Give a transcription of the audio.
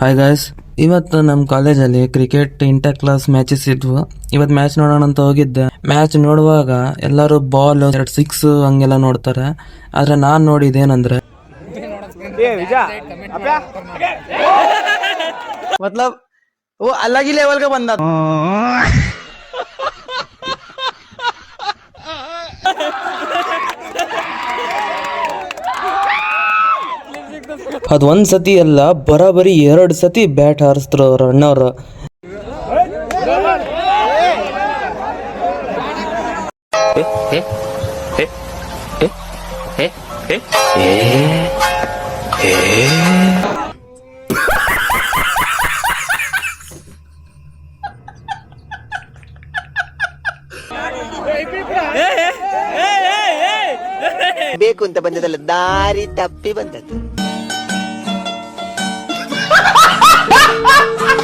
Hi guys, ಇವತ್ತು ನಮ್ಮ ಕಾಲೇಜಲ್ಲಿ ಕ್ರಿಕೆಟ್ ಇಂಟರ್ ಕ್ಲಾಸ್ ಮ್ಯಾಚಸ್ ಇದ್ವು. ಇವತ್ತು ಮ್ಯಾಚ್ ನೋಡೋಣ ಅಂತ ಹೋಗಿದ್ದೆ. ಮ್ಯಾಚ್ ನೋಡುವಾಗ ಎಲ್ಲರೂ ಬಾಲ್ 6 ಹಂಗೆಲ್ಲ ನೋಡ್ತಾರೆ. ಆದ್ರೆ ನಾನ್ ನೋಡಿದೇನಂದ್ರೆ मतलब वो अलग ही लेवल का बंदा था. ಅದ್ ಒಂದ್ ಸತಿ ಅಲ್ಲ, ಬರೋಬರಿ 2 ಸತಿ ಬ್ಯಾಟ್ ಹಾರಿಸ್ತಾರ ಅವ್ರ ಅಣ್ಣವ್ರು. ಬೇಕು ಅಂತ ಬಂದದಲ್ಲ, ದಾರಿ ತಪ್ಪಿ ಬಂದದ್ದು.